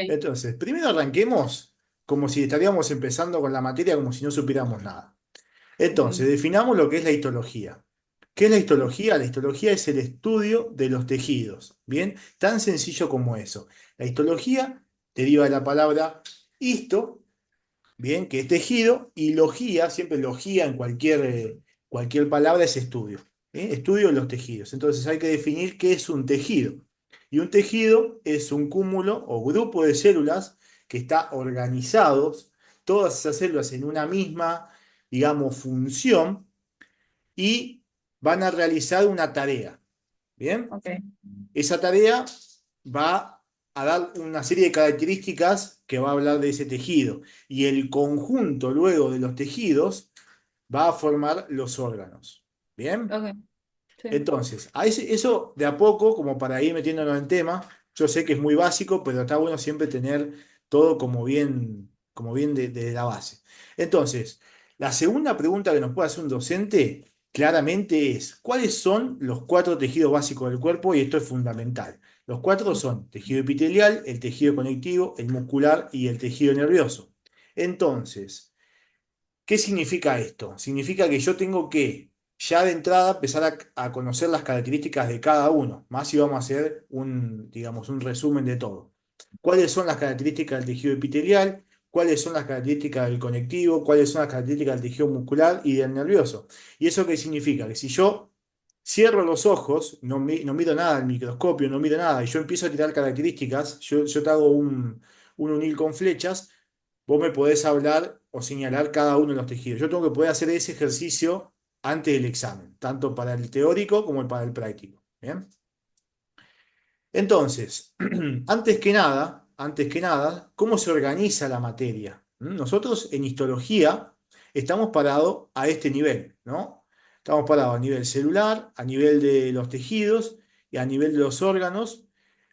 Entonces, primero arranquemos como si estaríamos empezando con la materia como si no supiéramos nada. Entonces, Ok. definamos lo que es la histología. ¿Qué es la histología? La histología es el estudio de los tejidos. Bien, tan sencillo como eso. La histología deriva de la palabra histo, bien, que es tejido, y logía, siempre logía en cualquier palabra es estudio. Estudio de los tejidos. Entonces hay que definir qué es un tejido. Y un tejido es un cúmulo o grupo de células que está organizados, todas esas células en una misma, digamos, función y van a realizar una tarea. ¿Bien? Ok. Esa tarea va a dar una serie de características que va a hablar de ese tejido. Y el conjunto luego de los tejidos va a formar los órganos. ¿Bien? Ok. Sí. Entonces, eso de a poco, como para ir metiéndonos en tema, yo sé que es muy básico, pero está bueno siempre tener todo como bien de la base. Entonces, la segunda pregunta que nos puede hacer un docente claramente es, ¿cuáles son los cuatro tejidos básicos del cuerpo? Y esto es fundamental. Los cuatro son tejido epitelial, el tejido conectivo, el muscular y el tejido nervioso. Entonces, ¿qué significa esto? Significa que yo tengo que ya de entrada empezar a conocer las características de cada uno, más si vamos a hacer digamos, un resumen de todo. ¿Cuáles son las características del tejido epitelial? ¿Cuáles son las características del conectivo? ¿Cuáles son las características del tejido muscular y del nervioso? ¿Y eso qué significa? Que si yo cierro los ojos, no miro nada al microscopio, no miro nada, y yo empiezo a tirar características, yo te hago un unil con flechas, vos me podés hablar o señalar cada uno de los tejidos. Yo tengo que poder hacer ese ejercicio antes del examen, tanto para el teórico como para el práctico. ¿Bien? Entonces, antes que nada, ¿cómo se organiza la materia? Nosotros en histología estamos parados a este nivel, ¿no? Estamos parados a nivel celular, a nivel de los tejidos y a nivel de los órganos.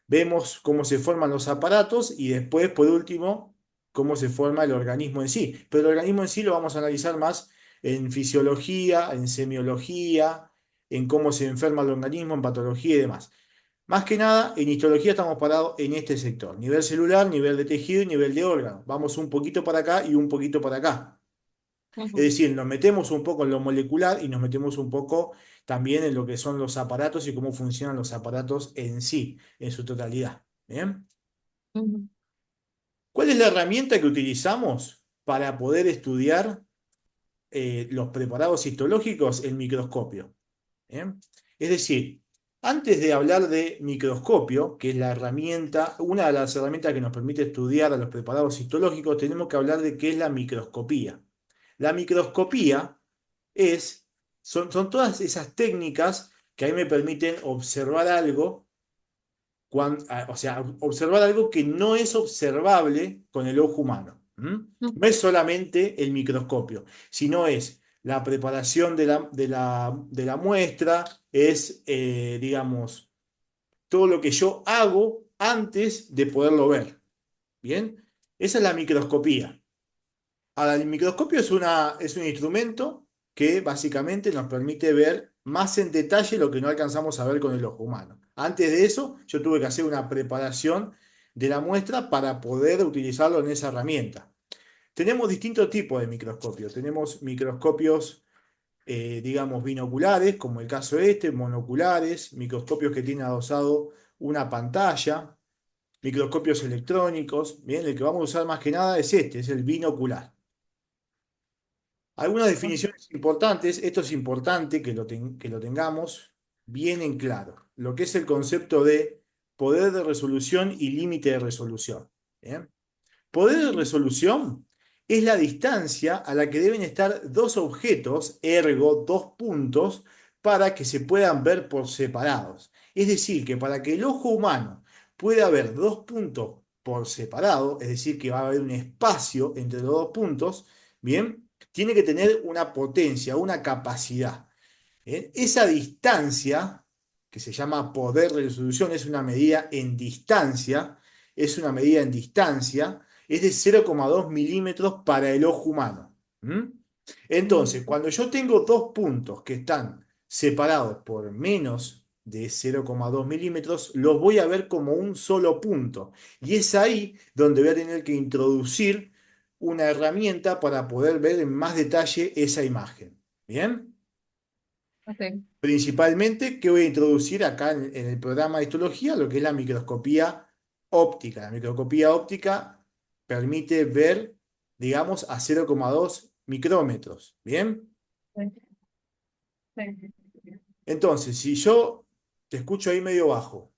Vemos cómo se forman los aparatos y después, por último, cómo se forma el organismo en sí. Pero el organismo en sí lo vamos a analizar más en fisiología, en semiología, en cómo se enferma el organismo, en patología y demás. Más que nada, en histología estamos parados en este sector, nivel celular, nivel de tejido y nivel de órgano. Vamos un poquito para acá y un poquito para acá. Es Ujú. decir, nos metemos un poco en lo molecular y nos metemos un poco también en lo que son los aparatos y cómo funcionan los aparatos en sí, en su totalidad. ¿Bien? Ujú. ¿Cuál es la herramienta que utilizamos para poder estudiar los preparados histológicos? El microscopio. ¿Bien? Es decir, antes de hablar de microscopio, que es la herramienta, una de las herramientas que nos permite estudiar a los preparados histológicos, tenemos que hablar de qué es la microscopía. La microscopía son todas esas técnicas que a mí me permiten observar algo, o sea, observar algo que no es observable con el ojo humano. No es solamente el microscopio, sino es la preparación de la muestra, es, digamos, todo lo que yo hago antes de poderlo ver. ¿Bien? Esa es la microscopía. Ahora, el microscopio es un instrumento que básicamente nos permite ver más en detalle lo que no alcanzamos a ver con el ojo humano. Antes de eso, yo tuve que hacer una preparación de la muestra para poder utilizarlo en esa herramienta. Tenemos distintos tipos de microscopios. Tenemos microscopios, digamos, binoculares, como el caso este, monoculares, microscopios que tienen adosado una pantalla, microscopios electrónicos. Bien, el que vamos a usar más que nada es este, es el binocular. Algunas definiciones importantes, esto es importante que lo tengamos bien en claro, lo que es el concepto de poder de resolución y límite de resolución. ¿Bien? Poder de Ujú. resolución es la distancia a la que deben estar dos objetos, ergo dos puntos, para que se puedan ver por separados. Es decir, que para que el ojo humano pueda ver dos puntos por separado, es decir, que va a haber un espacio entre los dos puntos, ¿bien? Tiene que tener una potencia, una capacidad. ¿Bien? Esa distancia, que se llama poder de resolución, es una medida en distancia, es de 0,2 milímetros para el ojo humano. ¿Mm? Entonces, Ujú. cuando yo tengo dos puntos que están separados por menos de 0,2 milímetros, los voy a ver como un solo punto. Y es ahí donde voy a tener que introducir una herramienta para poder ver en más detalle esa imagen. ¿Bien? Ok. Principalmente, ¿qué voy a introducir acá en el programa de histología? Lo que es la microscopía óptica. La microscopía óptica permite ver, digamos, a 0,2 micrómetros. ¿Bien? Sí. Entonces, si yo te escucho ahí medio bajo,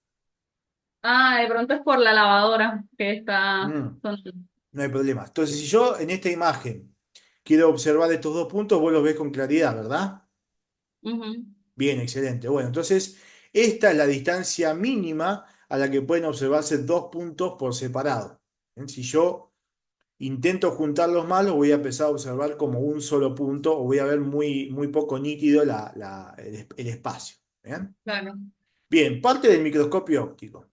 Ah, de pronto es por la lavadora que está mm, sonando. no hay problema. Entonces, si yo en esta imagen quiero observar estos dos puntos, vos los ves con claridad, ¿verdad? Ujú. Bien, excelente. Bueno, entonces, esta es la distancia mínima a la que pueden observarse dos puntos por separado. Si yo intento juntarlos más, los voy a empezar a observar como un solo punto o voy a ver muy, muy poco nítido el espacio. ¿Bien? Claro. Bien, parte del microscopio óptico.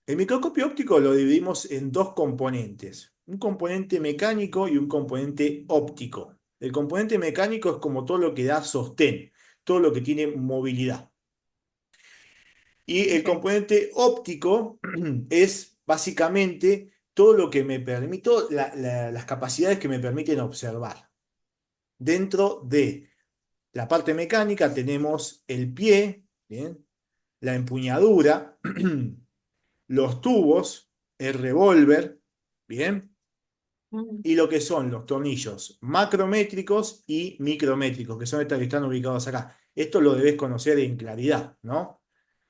El microscopio óptico lo dividimos en dos componentes, un componente mecánico y un componente óptico. El componente mecánico es como todo lo que da sostén, todo lo que tiene movilidad. Y el Okay. componente óptico es básicamente todo lo que me permite, las capacidades que me permiten observar. Dentro de la parte mecánica tenemos el pie, ¿bien? La empuñadura, los tubos, el revólver, ¿bien? Ujú. Y lo que son los tornillos macrométricos y micrométricos, que son estos que están ubicados acá. Esto lo debes conocer en claridad, ¿no?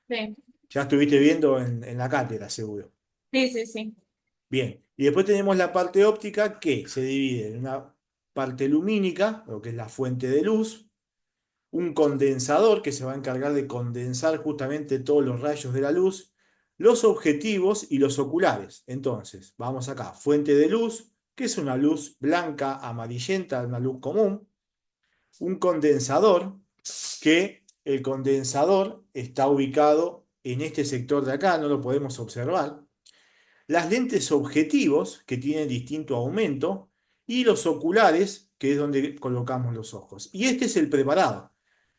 Sí, Ya estuviste viendo en la cátedra, seguro. sí, sí, sí. Bien, y después tenemos la parte óptica que se divide en una parte lumínica, lo que es la fuente de luz, un condensador que se va a encargar de condensar justamente todos los rayos de la luz, los objetivos y los oculares. Entonces, vamos acá, fuente de luz, que es una luz blanca, amarillenta, una luz común, un condensador, que el condensador está ubicado en este sector de acá, no lo podemos observar, las lentes objetivos, que tienen distinto aumento, y los oculares, que es donde colocamos los ojos. Y este es el preparado.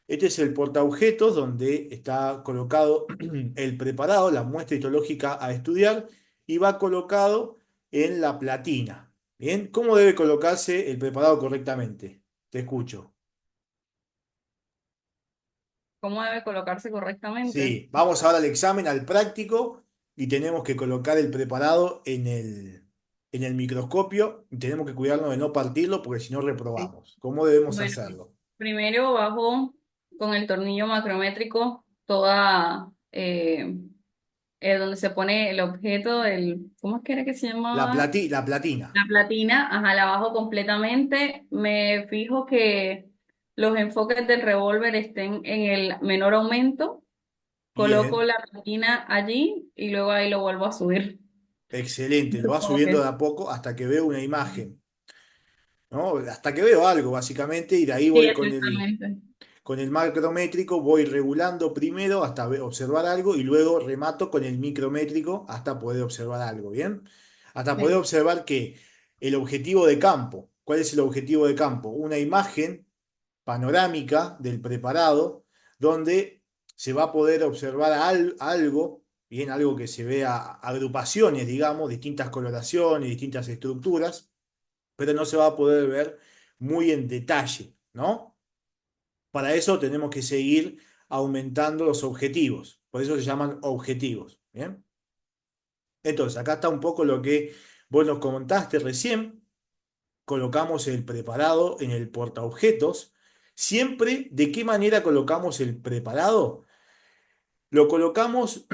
Este es el portaobjetos donde está colocado el preparado, la muestra histológica a estudiar, y va colocado en la platina. ¿Bien? ¿Cómo debe colocarse el preparado correctamente? Te escucho. ¿Cómo debe colocarse correctamente? Sí, vamos ahora al examen, al práctico, y tenemos que colocar el preparado en el microscopio y tenemos que cuidarnos de no partirlo porque si no Sí. reprobamos. ¿Cómo debemos Bueno, hacerlo? primero bajo con el tornillo macrométrico toda donde se pone el objeto, ¿cómo es que era que se llamaba? La platina. La platina, ajá, la bajo completamente. Me fijo que los enfoques del revólver estén en el menor aumento. Coloco Bien, la platina allí y luego ahí lo vuelvo a subir. excelente. Lo va Supongo subiendo que de a poco hasta que veo una imagen, ¿no? Hasta que veo algo, básicamente, y de ahí sí, voy exactamente. con el macrométrico, voy regulando primero hasta observar algo y luego remato con el micrométrico hasta poder observar algo, ¿bien? Hasta poder Sí. observar que el objetivo de campo, ¿cuál es el objetivo de campo? Una imagen panorámica del preparado donde se va a poder observar algo, bien, algo que se vea agrupaciones, digamos, distintas coloraciones, distintas estructuras, pero no se va a poder ver muy en detalle, ¿no? Para eso tenemos que seguir aumentando los objetivos, por eso se llaman objetivos, ¿bien? Entonces, acá está un poco lo que vos nos comentaste recién, colocamos el preparado en el portaobjetos. Siempre, ¿de qué manera colocamos el preparado? Lo colocamos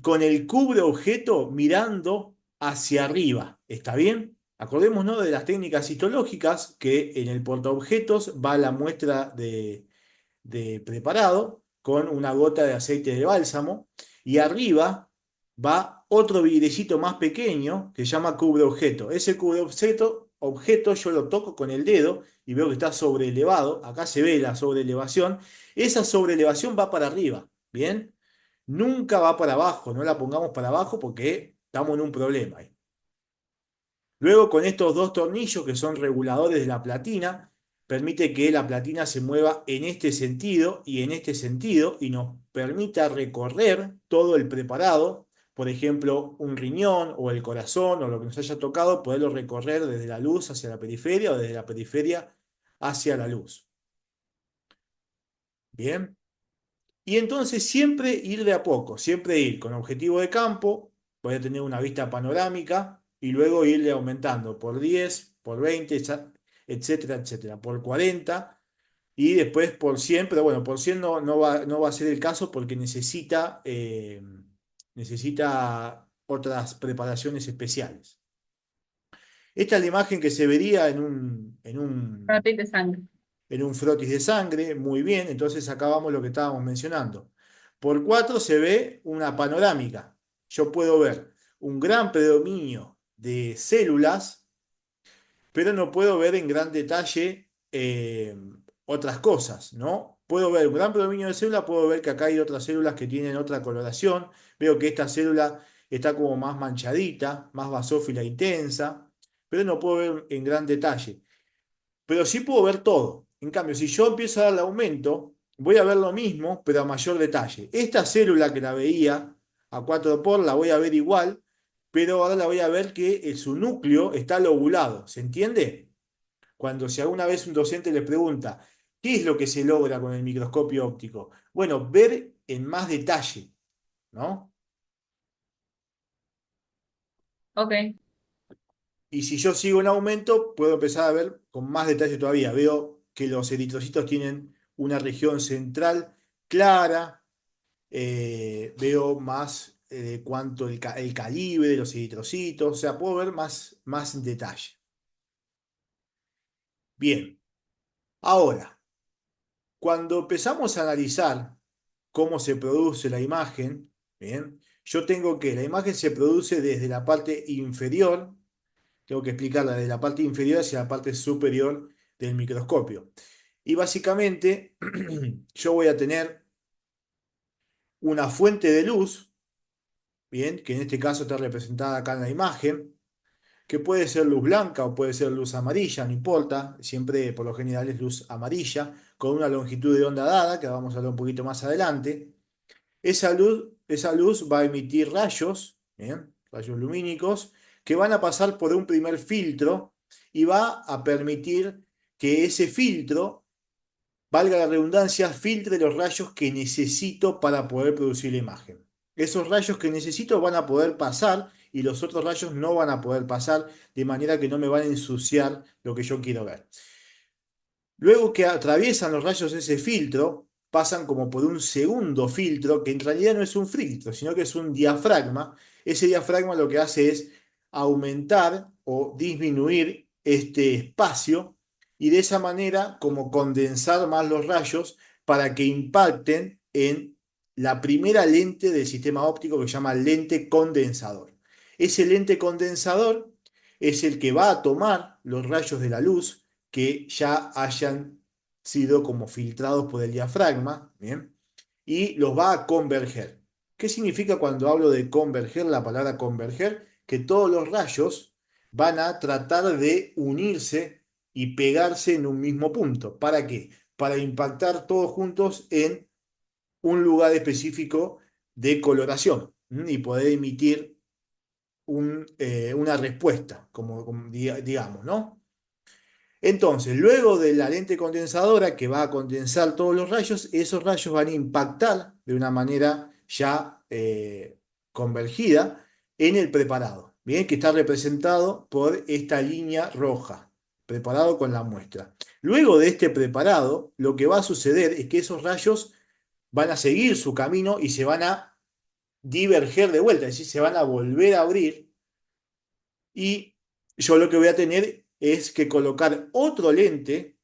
con el cubre objeto mirando hacia arriba. ¿Está bien? Acordémonos de las técnicas histológicas que en el portaobjetos va la muestra de preparado con una gota de aceite de bálsamo y arriba va otro vidrecito más pequeño que se llama cubre objeto. Ese cubre objeto yo lo toco con el dedo y veo que está sobreelevado. Acá se ve la sobreelevación. Esa sobreelevación va para arriba, ¿bien? Nunca va para abajo, no la pongamos para abajo porque estamos en un problema ahí. Luego con estos dos tornillos que son reguladores de la platina, permite que la platina se mueva en este sentido y en este sentido y nos permita recorrer todo el preparado, por ejemplo, un riñón o el corazón o lo que nos haya tocado, poderlo recorrer desde la luz hacia la periferia o desde la periferia hacia la luz. Bien. Y entonces siempre ir de a poco, siempre ir con objetivo de campo, voy a tener una vista panorámica y luego irle aumentando por 10, por 20, etcétera, etcétera, por 40 y después por 100, pero bueno, por 100 no va a ser el caso porque necesita otras preparaciones especiales. Esta es la imagen que se vería Frotis de sangre. en un frotis de sangre, muy bien, entonces acabamos lo que estábamos mencionando. Por 4 se ve una panorámica. Yo puedo ver un gran predominio de células, pero no puedo ver en gran detalle otras cosas, ¿no? Puedo ver un gran predominio de células, puedo ver que acá hay otras células que tienen otra coloración, veo que esta célula está como más manchadita, más basófila intensa, pero no puedo ver en gran detalle, pero sí puedo ver todo. En cambio, si yo empiezo a darle aumento, voy a ver lo mismo, pero a mayor detalle. Esta célula que la veía a 4 por la voy a ver igual, pero ahora la voy a ver que su núcleo está lobulado. ¿Se entiende? Cuando si alguna vez un docente le pregunta, ¿qué es lo que se logra con el microscopio óptico? Bueno, ver en más detalle, ¿no? Ok, Y si yo sigo en aumento, puedo empezar a ver con más detalle todavía. Veo que los eritrocitos tienen una región central clara, veo más cuánto el calibre de los eritrocitos, o sea, puedo ver más en detalle. Bien, ahora, cuando empezamos a analizar cómo se produce la imagen, bien, yo tengo que la imagen se produce desde la parte inferior. Tengo que explicarla de la parte inferior hacia la parte superior del microscopio. Y básicamente yo voy a tener una fuente de luz, bien, que en este caso está representada acá en la imagen, que puede ser luz blanca o puede ser luz amarilla, no importa, siempre por lo general es luz amarilla, con una longitud de onda dada, que vamos a hablar un poquito más adelante. Esa luz va a emitir rayos, ¿bien? Rayos lumínicos, que van a pasar por un primer filtro y va a permitir que ese filtro, valga la redundancia, filtre los rayos que necesito para poder producir la imagen. Esos rayos que necesito van a poder pasar y los otros rayos no van a poder pasar, de manera que no me van a ensuciar lo que yo quiero ver. Luego que atraviesan los rayos ese filtro, pasan como por un segundo filtro, que en realidad no es un filtro, sino que es un diafragma. Ese diafragma lo que hace es aumentar o disminuir este espacio y de esa manera como condensar más los rayos para que impacten en la primera lente del sistema óptico que se llama lente condensador. Ese lente condensador es el que va a tomar los rayos de la luz que ya hayan sido como filtrados por el diafragma, ¿bien? Y los va a converger. ¿Qué significa cuando hablo de converger, la palabra converger? Que todos los rayos van a tratar de unirse y pegarse en un mismo punto. ¿Para qué? Para impactar todos juntos en un lugar específico de coloración y poder emitir una respuesta, digamos, ¿no? Entonces, luego de la lente condensadora que va a condensar todos los rayos, esos rayos van a impactar de una manera ya convergida en el preparado, bien, que está representado por esta línea roja, preparado con la muestra. Luego de este preparado, lo que va a suceder es que esos rayos van a seguir su camino y se van a diverger de vuelta, es decir, se van a volver a abrir y yo lo que voy a tener es que colocar otro lente,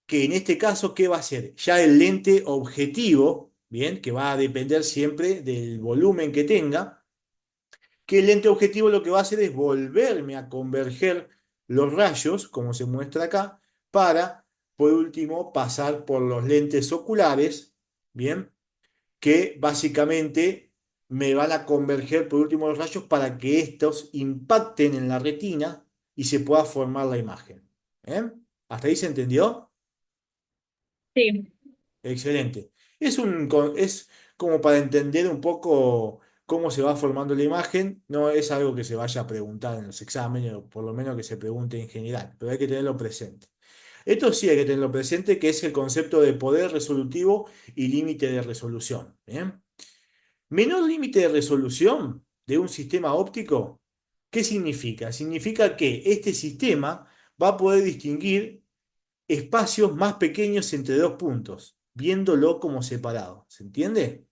que en este caso, ¿qué va a ser? Ya el lente objetivo, ¿bien? Que va a depender siempre del volumen que tenga, que el lente objetivo lo que va a hacer es volverme a converger los rayos, como se muestra acá, para, por último, pasar por los lentes oculares, ¿bien? Que básicamente me van a converger por último los rayos para que estos impacten en la retina y se pueda formar la imagen. ¿Eh? ¿Hasta ahí se entendió? Sí, Excelente. Es como para entender un poco cómo se va formando la imagen. No es algo que se vaya a preguntar en los exámenes, o por lo menos que se pregunte en general, pero hay que tenerlo presente. Esto sí hay que tenerlo presente, que es el concepto de poder resolutivo y límite de resolución. ¿Bien? Menor límite de resolución de un sistema óptico, ¿qué significa? Significa que este sistema va a poder distinguir espacios más pequeños entre dos puntos, viéndolo como separado. ¿Se entiende?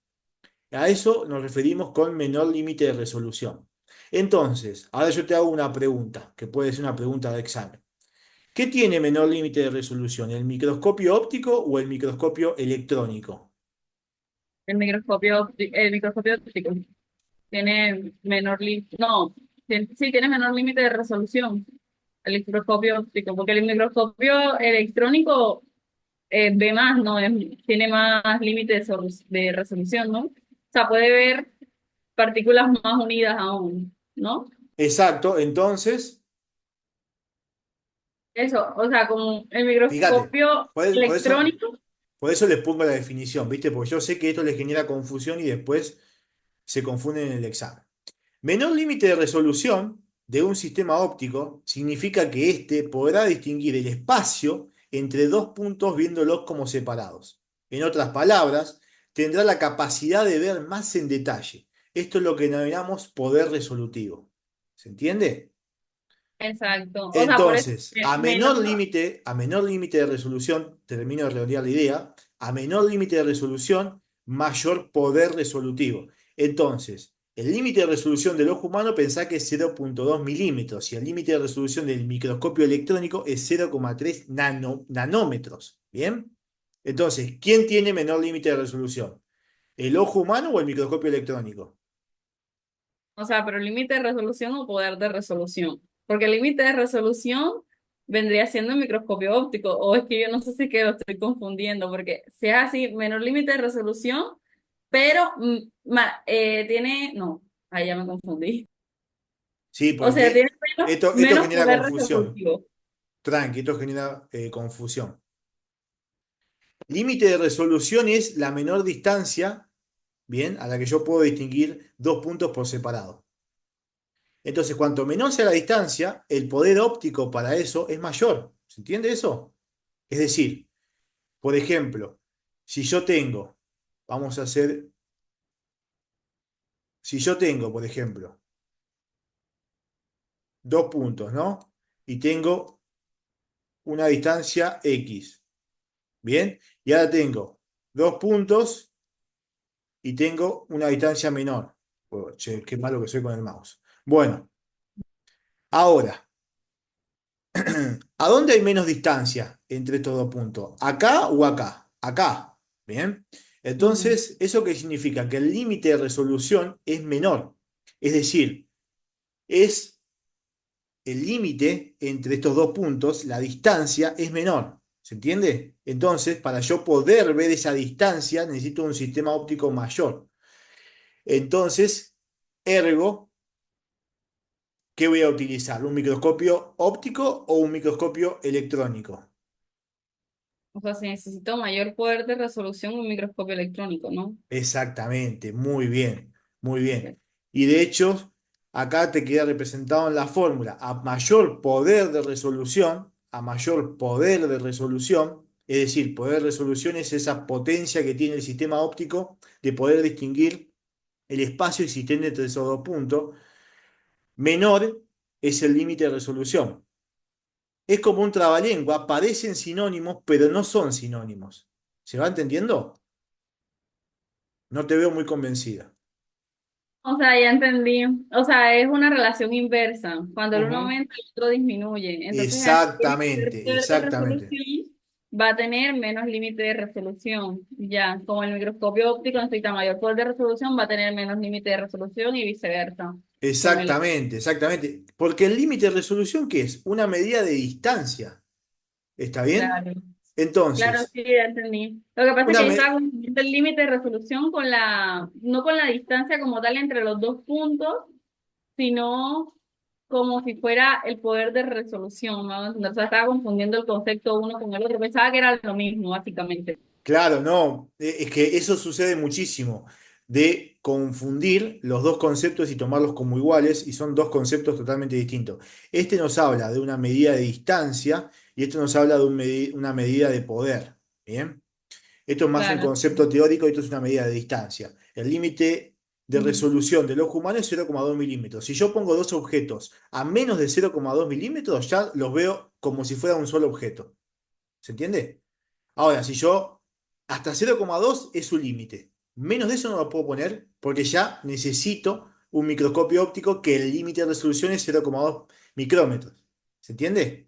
A eso nos referimos con menor límite de resolución. Entonces, ahora yo te hago una pregunta, que puede ser una pregunta de examen. ¿Qué tiene menor límite de resolución, el microscopio óptico o el microscopio electrónico? el microscopio óptico tiene menor límite, no, sí tiene menor límite de resolución, el microscopio óptico, porque el microscopio electrónico ve más, ¿no? Tiene más límite de resolución, ¿no? O sea, puede ver partículas más unidas aún, ¿no? Exacto, entonces, Eso, o sea, como el fíjate, microscopio por eso, electrónico, por eso les pongo la definición, ¿viste? Porque yo sé que esto les genera confusión y después se confunden en el examen. Menor límite de resolución de un sistema óptico significa que éste podrá distinguir el espacio entre dos puntos viéndolos como separados. En otras palabras, tendrá la capacidad de ver más en detalle. Esto es lo que denominamos poder resolutivo. ¿Se entiende? exacto, o sea, por eso, Entonces, menor, a menor límite de resolución, termino de redondear la idea, a menor límite de resolución, mayor poder resolutivo. Entonces, el límite de resolución del ojo humano pensá que es 0,2 milímetros y el límite de resolución del microscopio electrónico es 0,3 nanómetros. ¿Bien? Entonces, ¿quién tiene menor límite de resolución? ¿El ojo humano o el microscopio electrónico? o sea, pero límite de resolución o poder de resolución, porque el límite de resolución vendría siendo el microscopio óptico, o es que yo no sé si que lo estoy confundiendo, porque si es así, menor límite de resolución, pero tiene, no, ahí ya me confundí. Sí, O sea, porque tiene esto menos genera poder confusión. resolutivo. Tranqui, esto genera confusión. Límite de resolución es la menor distancia, bien, a la que yo puedo distinguir dos puntos por separado. Entonces, cuanto menor sea la distancia, el poder óptico para eso es mayor. ¿Se entiende eso? Es decir, por ejemplo, si yo tengo, vamos a hacer, si yo tengo, por ejemplo, dos puntos, ¿no? Y tengo una distancia X, ¿bien? Y ahora tengo dos puntos y tengo una distancia menor. Oh, che, qué malo que soy con el mouse. Bueno, ahora, ¿a dónde hay menos distancia entre estos dos puntos? ¿Acá o acá? Acá. Bien. Ujú. Entonces, ¿eso qué significa? Que el límite de resolución es menor. Es decir, es el límite entre estos dos puntos, la distancia es menor. ¿Se entiende? Entonces, para yo poder ver esa distancia, necesito un sistema óptico mayor. Entonces, ergo, ¿qué voy a utilizar? ¿Un microscopio óptico o un microscopio electrónico? O sea, si necesito mayor poder de resolución, un microscopio electrónico, ¿no? Exactamente, muy bien, muy bien. Y de hecho, acá te queda representado en la fórmula, a mayor poder de resolución, a mayor poder de resolución, es decir, poder de resolución es esa potencia que tiene el sistema óptico de poder distinguir el espacio existente entre esos dos puntos, menor es el límite de resolución. Es como un trabalengua, parecen sinónimos, pero no son sinónimos. ¿Se va entendiendo? No te veo muy convencida. O sea, ya entendí. O sea, es una relación inversa. Cuando el uno Ujú. aumenta, el otro disminuye. Entonces, el Exactamente, poder de exactamente. resolución va a tener menos límite de resolución. Ya, como el microscopio óptico necesita mayor poder de resolución, va a tener menos límite de resolución y viceversa. Con el, Exactamente, exactamente. Porque el límite de resolución, ¿qué es? Una medida de distancia. ¿Está bien? claro. Claro, Entonces, sí, ya entendí. Lo que pasa es una que yo me- estaba confundiendo el límite de resolución con no con la distancia como tal entre los dos puntos, sino, como si fuera el poder de resolución, ¿no? O sea, estaba confundiendo el concepto uno con el otro. Pensaba que era lo mismo, básicamente. Claro, no, es que eso sucede muchísimo, de confundir los dos conceptos y tomarlos como iguales, y son dos conceptos totalmente distintos. Este nos habla de una medida de distancia y este nos habla de una medida de poder. ¿Bien? Esto es más un Claro. concepto teórico y esto es una medida de distancia. El límite de Ujú. resolución del ojo humano es 0,2 milímetros. Si yo pongo dos objetos a menos de 0,2 milímetros, ya los veo como si fuera un solo objeto. ¿Se entiende? Ahora, si yo hasta 0,2 es su límite. Menos de eso no lo puedo poner porque ya necesito un microscopio óptico que el límite de resolución es 0,2 micrómetros. ¿Se entiende?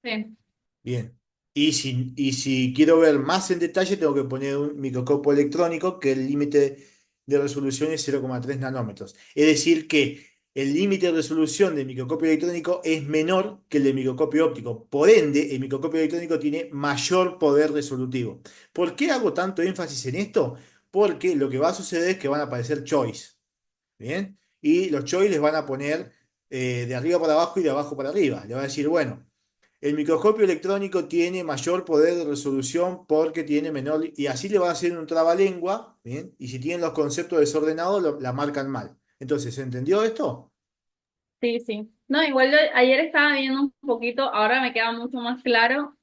Sí. Bien. Y si quiero ver más en detalle, tengo que poner un microscopio electrónico que el límite de resolución es 0,3 nanómetros. Es decir, que el límite de resolución del microscopio electrónico es menor que el del microscopio óptico. Por ende, el microscopio electrónico tiene mayor poder resolutivo. ¿Por qué hago tanto énfasis en esto? Porque lo que va a suceder es que van a aparecer choice. ¿Bien? Y los choice les van a poner de arriba para abajo y de abajo para arriba. Le va a decir, bueno. El microscopio electrónico tiene mayor poder de resolución porque tiene menor. Y así le va a hacer un trabalengua, ¿bien? Y si tienen los conceptos desordenados, la marcan mal. Entonces, ¿se entendió esto? Sí, sí. No, igual yo ayer estaba viendo un poquito, ahora me queda mucho más claro,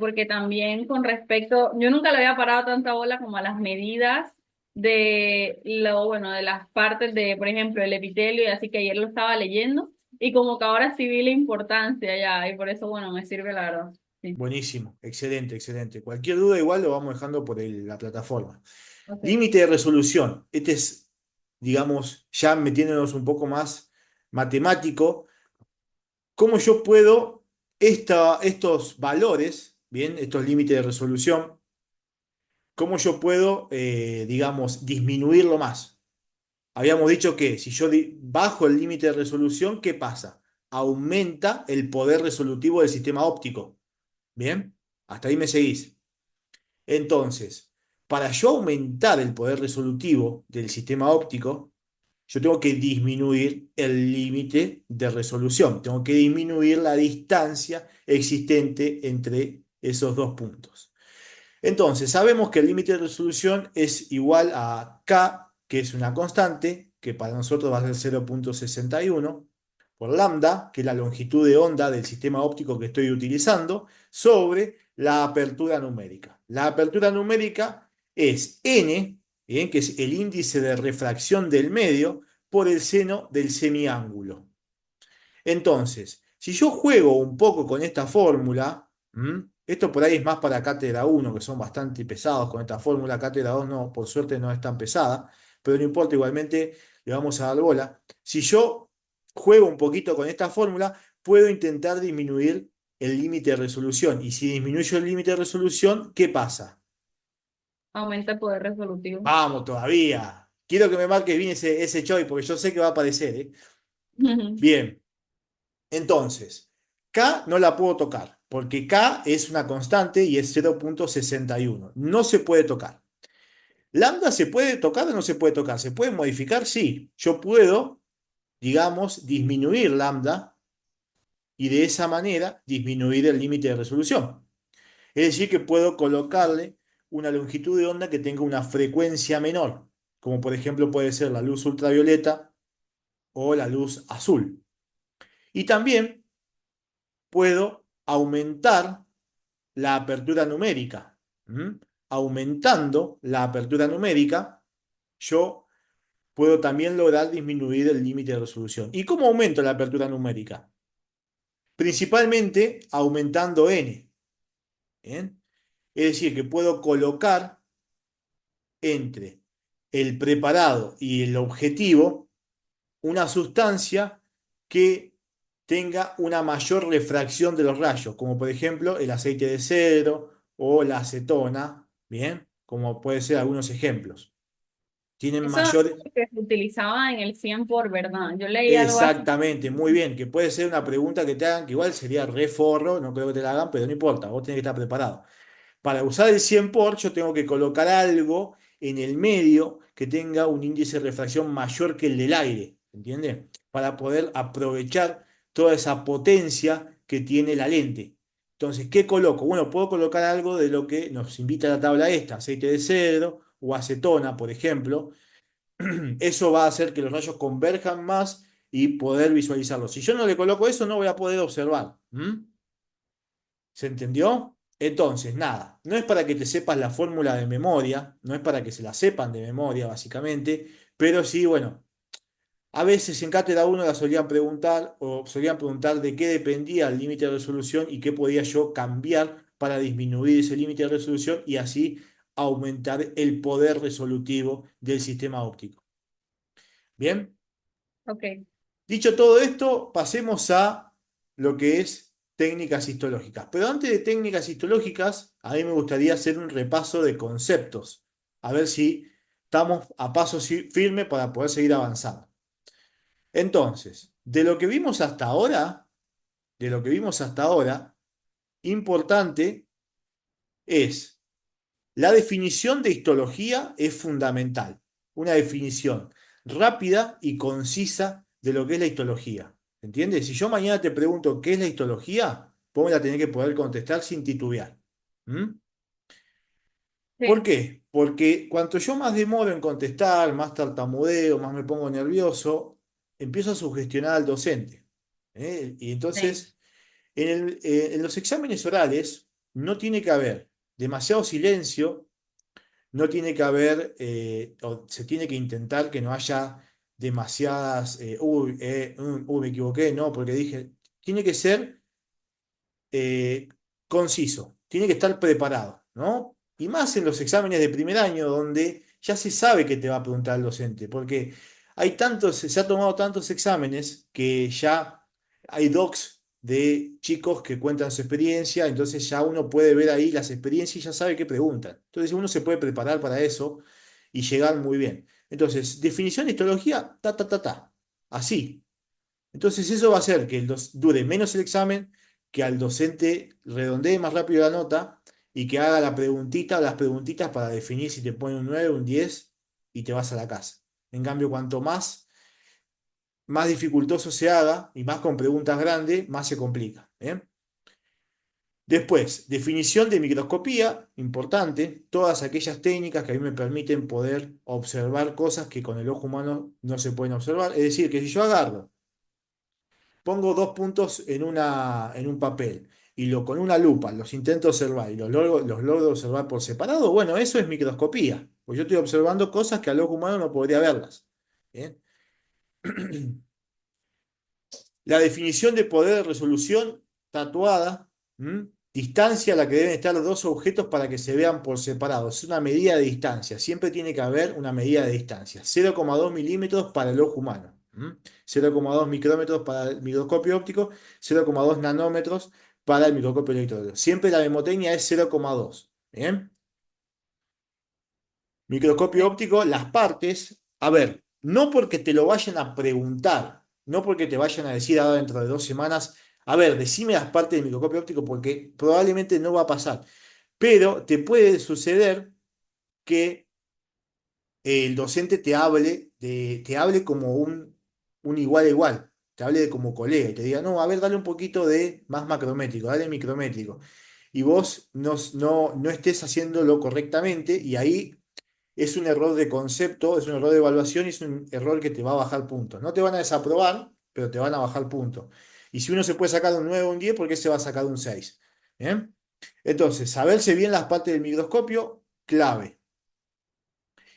porque también con respecto, yo nunca le había parado tanta bola como a las medidas de lo, bueno, de las partes de, por ejemplo, el epitelio, y así que ayer lo estaba leyendo, y como que ahora sí vi la importancia ya, y por eso, bueno, me sirve la verdad. Sí. Buenísimo, excelente, excelente. Cualquier duda igual lo vamos dejando por la plataforma. Okay. Límite de resolución. Este es, digamos, ya metiéndonos un poco más matemático. ¿Cómo yo puedo estos valores, bien, estos límites de resolución, cómo yo puedo, digamos, disminuirlo más? Habíamos dicho que si yo bajo el límite de resolución, ¿qué pasa? Aumenta el poder resolutivo del sistema óptico. ¿Bien? Hasta ahí me seguís. Entonces, para yo aumentar el poder resolutivo del sistema óptico, yo tengo que disminuir el límite de resolución. Tengo que disminuir la distancia existente entre esos dos puntos. Entonces, sabemos que el límite de resolución es igual a K, que es una constante, que para nosotros va a ser 0,61, por lambda, que es la longitud de onda del sistema óptico que estoy utilizando, sobre la apertura numérica. La apertura numérica es n, ¿bien? Que es el índice de refracción del medio, por el seno del semiángulo. Entonces, si yo juego un poco con esta fórmula, esto por ahí es más para cátedra uno que son bastante pesados con esta fórmula, cátedra 2 no, por suerte no es tan pesada, pero no importa, igualmente le vamos a dar bola. Si yo juego un poquito con esta fórmula, puedo intentar disminuir el límite de resolución. Y si disminuyo el límite de resolución, ¿qué pasa? Aumenta el poder resolutivo. Vamos todavía. Quiero que me marques bien ese choice porque yo sé que va a aparecer, ¿eh? Ujú. Bien. Entonces, K no la puedo tocar, porque K es una constante y es 0,61. No se puede tocar. Lambda se puede tocar o no se puede tocar. ¿Se puede modificar? Sí. Yo puedo, digamos, disminuir lambda y de esa manera disminuir el límite de resolución. Es decir, que puedo colocarle una longitud de onda que tenga una frecuencia menor, como por ejemplo puede ser la luz ultravioleta o la luz azul. Y también puedo aumentar la apertura numérica. ¿Mm? Aumentando la apertura numérica, yo puedo también lograr disminuir el límite de resolución. ¿Y cómo aumento la apertura numérica? Principalmente aumentando n. ¿Bien? Es decir, que puedo colocar entre el preparado y el objetivo una sustancia que tenga una mayor refracción de los rayos, como por ejemplo el aceite de cedro o la acetona, ¿bien? Como puede ser algunos ejemplos. Tienen Eso es mayor. lo que se utilizaba en el 100 por, ¿verdad? Yo leí algo así. Exactamente, muy bien, que puede ser una pregunta que te hagan, que igual sería re forro, no creo que te la hagan, pero no importa, vos tenés que estar preparado. Para usar el 100 por, yo tengo que colocar algo en el medio que tenga un índice de refracción mayor que el del aire, ¿entiendes? para poder aprovechar toda esa potencia que tiene la lente. Entonces, ¿qué coloco? Bueno, puedo colocar algo de lo que nos invita a la tabla esta, aceite de cedro o acetona, por ejemplo. Eso va a hacer que los rayos converjan más y poder visualizarlos. Si yo no le coloco eso, no voy a poder observar. ¿Mm? ¿Se entendió? Entonces, nada, no es para que te sepas la fórmula de memoria, no es para que se la sepan de memoria, básicamente, pero sí, bueno, a veces en Cátedra 1 la solían preguntar o solían preguntar de qué dependía el límite de resolución y qué podía yo cambiar para disminuir ese límite de resolución y así aumentar el poder resolutivo del sistema óptico. Bien, Ok, dicho todo esto, pasemos a lo que es técnicas histológicas. Pero antes de técnicas histológicas, a mí me gustaría hacer un repaso de conceptos, a ver si estamos a paso firme para poder seguir avanzando. Entonces, de lo que vimos hasta ahora, importante es la definición de histología es fundamental. Una definición rápida y concisa de lo que es la histología. ¿Entiendes? Si yo mañana te pregunto qué es la histología, vos me la tenés que poder contestar sin titubear. ¿Mm? ¿Por sí, qué? Porque cuanto yo más demoro en contestar, más tartamudeo, más me pongo nervioso, empiezo a sugestionar al docente. Y sí, entonces, en los exámenes orales no tiene que haber demasiado silencio, no tiene que haber, o se tiene que intentar que no haya demasiadas, me equivoqué, no, porque dije, tiene que ser eh, conciso, tiene que estar preparado, ¿no? Y más en los exámenes de primer año, donde ya se sabe que te va a preguntar el docente, porque hay tantos, se ha tomado tantos exámenes que ya hay docs de chicos que cuentan su experiencia, entonces ya uno puede ver ahí las experiencias y ya sabe qué preguntan. Entonces uno se puede preparar para eso y llegar muy bien. Entonces, definición de histología, ta, ta, ta, ta. Así. Entonces eso va a hacer que dure menos el examen, que al docente redondee más rápido la nota y que haga la preguntita o las preguntitas para definir si te pone un 9 un 10 y te vas a la casa. En cambio, cuanto más dificultoso se haga y más con preguntas grandes, más se complica. ¿Bien? Después, definición de microscopía, importante, todas aquellas técnicas que a mí me permiten poder observar cosas que con el ojo humano no se pueden observar. Es decir, que si yo agarro pongo dos puntos en un papel y con una lupa los intento observar y los logro observar por separado, bueno, eso es microscopía, pues yo estoy observando cosas que al ojo humano no podría verlas. ¿Bien? La definición de poder de resolución tatuada, ¿m? Distancia a la que deben estar los dos objetos para que se vean por separado. Es una medida de distancia. Siempre tiene que haber una medida de distancia. 0,2 milímetros para el ojo humano. 0,2 micrómetros para el microscopio óptico. 0,2 nanómetros para el microscopio electrónico. Siempre la mnemotecnia es 0,2. ¿Bien? Microscopio sí, óptico, las partes, a ver, no porque te lo vayan a preguntar, no porque te vayan a decir ahora dentro de 2 semanas, a ver, decime las partes del microscopio óptico porque probablemente no va a pasar, pero te puede suceder que el docente te hable como un igual a igual, te hable como colega y te diga, no, a ver, dale un poquito de más macrométrico, dale micrométrico, y vos no estés haciéndolo correctamente y ahí es un error de concepto, es un error de evaluación y es un error que te va a bajar puntos. No te van a desaprobar, pero te van a bajar puntos. Y si uno se puede sacar un 9 o un 10, ¿por qué se va a sacar un 6? ¿Bien? Entonces, saberse bien las partes del microscopio, clave.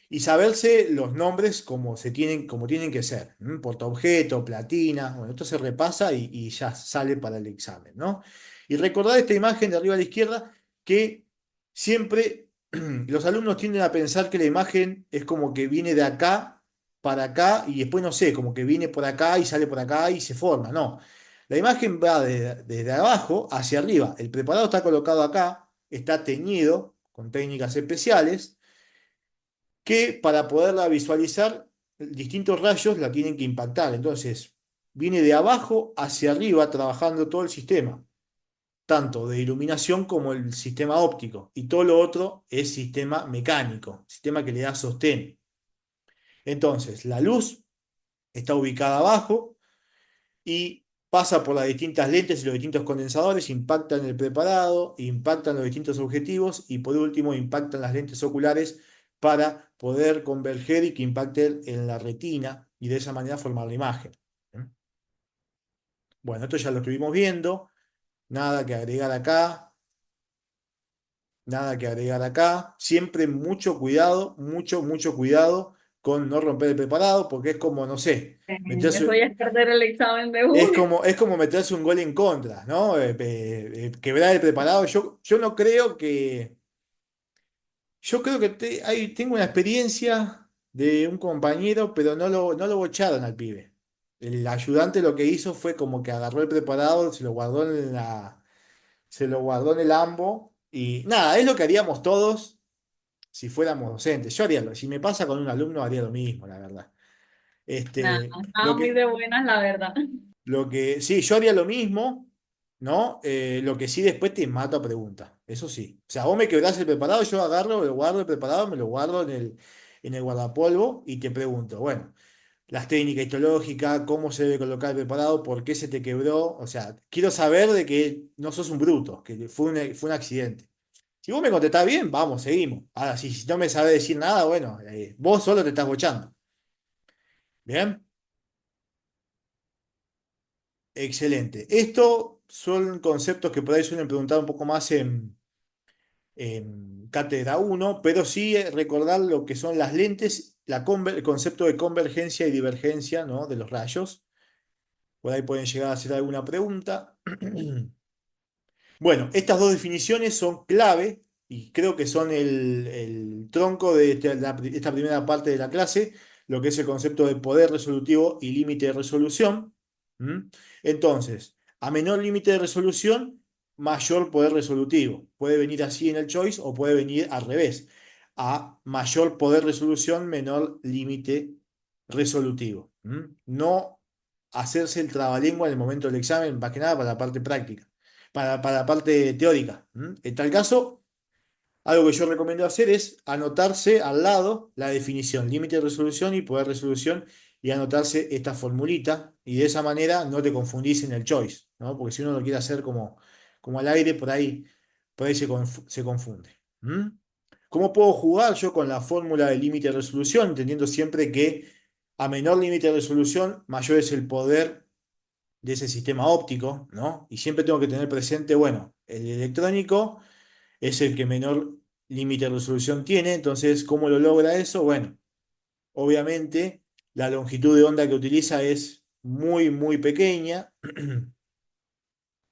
Y saberse los nombres como tienen que ser. Portaobjeto, platina, bueno, esto se repasa y ya sale para el examen, ¿no? Y recordar esta imagen de arriba a la izquierda que siempre los alumnos tienden a pensar que la imagen es como que viene de acá para acá y después no sé, como que viene por acá y sale por acá y se forma. No, la imagen va desde abajo hacia arriba. El preparado está colocado acá, está teñido con técnicas especiales que para poderla visualizar, distintos rayos la tienen que impactar. Entonces, viene de abajo hacia arriba trabajando todo el sistema, tanto de iluminación como el sistema óptico. Y todo lo otro es sistema mecánico, sistema que le da sostén. Entonces, la luz está ubicada abajo, y pasa por las distintas lentes y los distintos condensadores, impactan el preparado, impactan los distintos objetivos y por último impactan las lentes oculares para poder converger y que impacte en la retina y de esa manera formar la imagen. Bueno, esto ya lo estuvimos viendo, nada que agregar acá. Nada que agregar acá. Siempre mucho cuidado con no romper el preparado, porque es como, no sé, Eso ya es perder el examen de uno. es como meterse un gol en contra, ¿no? Quebrar el preparado. Yo no creo que. Yo creo que tengo una experiencia de un compañero, pero no lo bocharon al pibe. El ayudante lo que hizo fue como que agarró el preparado, se lo guardó en el ambo y nada, es lo que haríamos todos si fuéramos docentes. Yo haría si me pasa con un alumno, haría lo mismo, la verdad. Nada, Lo estaba muy que, de buenas, la verdad. sí, yo haría lo mismo, ¿no? Lo que sí después te mato a preguntas, eso sí. O sea, vos me quebrás el preparado, yo agarro, lo guardo el preparado, me lo guardo en el guardapolvo y te pregunto, bueno, las técnicas histológicas, cómo se debe colocar el preparado, por qué se te quebró. O sea, quiero saber de que no sos un bruto, que fue un accidente. Si vos me contestás bien, vamos, seguimos. Ahora, si no me sabés decir nada, bueno, vos solo te estás bochando. Bien, excelente. Estos son conceptos que por ahí suelen preguntar un poco más en Cátedra uno, pero sí recordar lo que son las lentes, el concepto de convergencia y divergencia, ¿no? De los rayos. Por ahí pueden llegar a hacer alguna pregunta. Bueno, estas dos definiciones son clave y creo que son el tronco de esta primera parte de la clase, lo que es el concepto de poder resolutivo y límite de resolución. ¿Mm? Entonces, a menor límite de resolución, mayor poder resolutivo. Puede venir así en el choice o puede venir al revés. A mayor poder resolución, menor límite resolutivo. No hacerse el trabalengua en el momento del examen, más que nada para la parte práctica para la parte teórica. En tal caso, algo que yo recomiendo hacer es anotarse al lado la definición, límite de resolución y poder de resolución, y anotarse esta formulita, y de esa manera no te confundís en el choice, ¿no? Porque si uno lo quiere hacer como al aire, por ahí se confunde. ¿Mm? ¿Cómo puedo jugar yo con la fórmula de límite de resolución? Entendiendo siempre que a menor límite de resolución, mayor es el poder de ese sistema óptico, ¿no? Y siempre tengo que tener presente, bueno, el electrónico es el que menor límite de resolución tiene, entonces, ¿cómo lo logra eso? Bueno, obviamente la longitud de onda que utiliza es muy pequeña.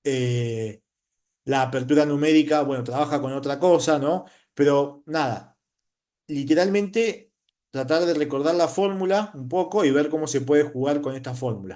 Eh, la apertura numérica, bueno, trabaja con otra cosa, ¿no? Pero nada, literalmente tratar de recordar la fórmula un poco y ver cómo se puede jugar con esta fórmula.